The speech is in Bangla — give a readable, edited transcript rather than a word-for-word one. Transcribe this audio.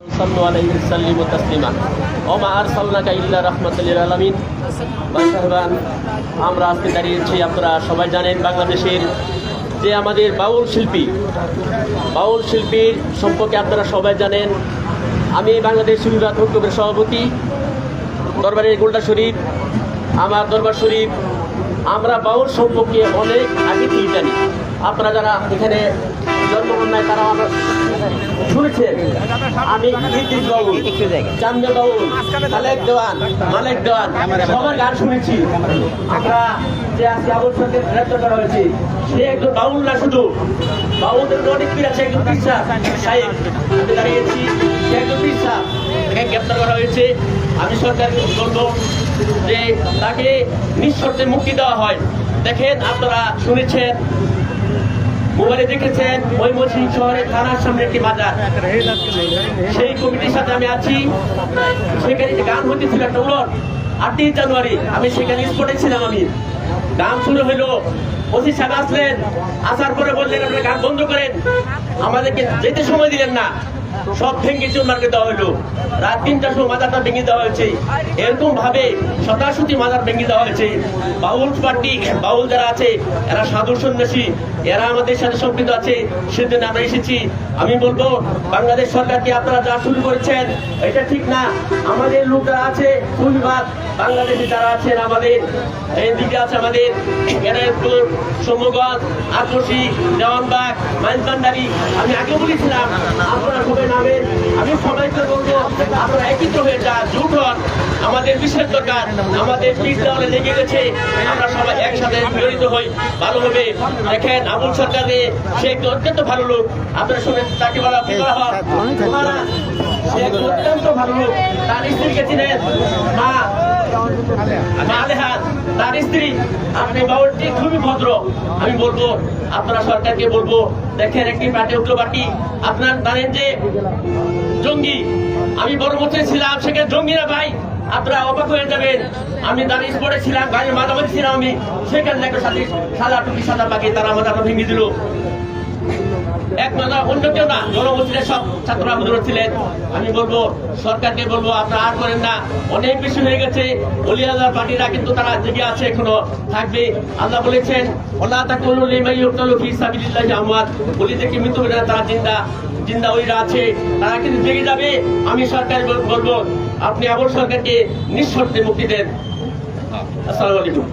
সাল্লু আলাইহি ওয়াসাল্লিমু তাসলিমা ওয়া মা আরসালনাকা ইল্লা রাহমাতাল লিল আলামিন। বাসাবান আমরা আজকে দাঁড়িয়েছি, আপনারা সবাই জানেন বাংলাদেশের যে আমাদের বাউল শিল্পীর সম্পর্কে আপনারা সবাই জানেন। আমি বাংলাদেশ সুবিবাদ ঐক্যের সভাপতি, দরবারের গোল্ডা শরীফ, আমার দরবার শরীফ। আমরা বাউল সম্পর্কে অনেক আগে থেকে জানি। আপনারা যারা এখানে জন্মগ্রহণ নাই তারা আমরা শুনেছেন। আমি বাউল, চান্দে বাউল, মালেক দেওয়ান সবার গান শুনেছি। আমরা যে আজকে আবশ্যকের গ্রেপ্তার করা হয়েছে, সে একজন বাউল না, শুধু বাউলদের অনেক পীর আছে, একজন বিশ্বাস সাহেব আমি দাঁড়িয়েছি, সে একজন বিশ্বাস, তাকে গ্রেপ্তার করা হয়েছে। আমি সরকারকে বলবো যে তাকে নিঃশর্তে মুক্তি দেওয়া হয়। দেখেন, আপনারা শুনেছেন, মোবাইলে দেখেছেন, ময়মনসিংহ শহরের থানার সামনে একটি বাজার, সেই কমিটির সাথে আমি আছি। সেখানে গান হতেছিল একটা উলট 8ই জানুয়ারি, আমি সেখানে স্পটে ছিলাম। আমি গান শুরু হইলো, ওসি সাহেব আসলেন, আসার পরে বললেন আপনারা গান বন্ধ করেন, আমাদেরকে যেতে সময় দিলেন না, সব ভেঙে চুরমারকে দেওয়া হলো। রাত 3টার সময় মাজারটা ভেঙে দেওয়া হয়েছে। এরকম ভাবে শতাশতি মাজার ভেঙে দেওয়া হয়েছে। বাউল পার্টি, বাউল যারা আছে এরা সাধু সন্ন্যাসী, এরা আমাদের সাথে সম্পৃক্ত আছে, সেদিন আমরা এসেছি। আমি বলবো বাংলাদেশ সরকারকে আপনারা যা শুরু করেছেন এটা ঠিক না। আমাদের লোক যারা আছে সুবিবাদ বাংলাদেশে যারা আছেন, আমাদের এদিকে আছে আমাদের এনায়তপুর, সমগঞ্জ, আটরশি, দেওয়ানবাগ, মাইজবান্ডারি। আমি আগে বলেছিলাম আপনারা সবাই নামেন। আমি সবাইকে বলবো আপনারা একত্র হয়ে যা জুট হন। আমাদের বিশেষ দরকার, আমাদের পিঠ দেওয়ালে লেগে গেছে, আমরা সবাই একসাথে জড়িত হই, ভালো হবে। দেখেন আবুল সরকারে, সে একটু অত্যন্ত ভালো লোক, আপনারা শুনেন তাকে বলা হয়, সে অত্যন্ত ভালো লোক। তার স্ত্রীকে চিনেন, মা আলেহাত, তার স্ত্রী। আপনি বাউলটি খুবই ভদ্র। আমি বলবো আপনারা সরকারকে বলবো, দেখেন একটি পার্টি উগ্রবাদী, আপনার জানেন যে জঙ্গি, আমি বড় মধ্যে ছিলাম, সেখানে জঙ্গিরা ভাই আপনারা অবাক হয়ে যাবেন। আমি দাঁড়িয়ে স্পটে ছিলাম, গাড়ির মাঝামাঝি ছিলাম আমি, সেখানে একটা সাথে সাদা টুপি সাদা পাখি, তারা আমাদের ভেঙে দিল। এক মাথা অন্য কেউ না, জনগোষ্ঠীর সব ছাত্ররা বুঝতে ছিলেন। আমি বলবো সরকারকে বলবো আপনারা আর করেন না, অনেক বেশি হয়ে গেছে। অলিয়াদার পার্টিরা কিন্তু তারা জেগে আছে, এখনো থাকবে। আল্লাহ বলেছেন আল্লাহ তাকুলু লিমান ইউকতালু ফি সাবিলিল্লাহি আমওয়াত, বলিদেরকে মৃত্যু হবে না, তারা জিন্দা ওইরা আছে, তারা কিন্তু জেগে যাবে। আমি সরকার বলবো আপনি আবুল সরকারকে নিঃশর্তে মুক্তি দেন। আসসালামু আলাইকুম।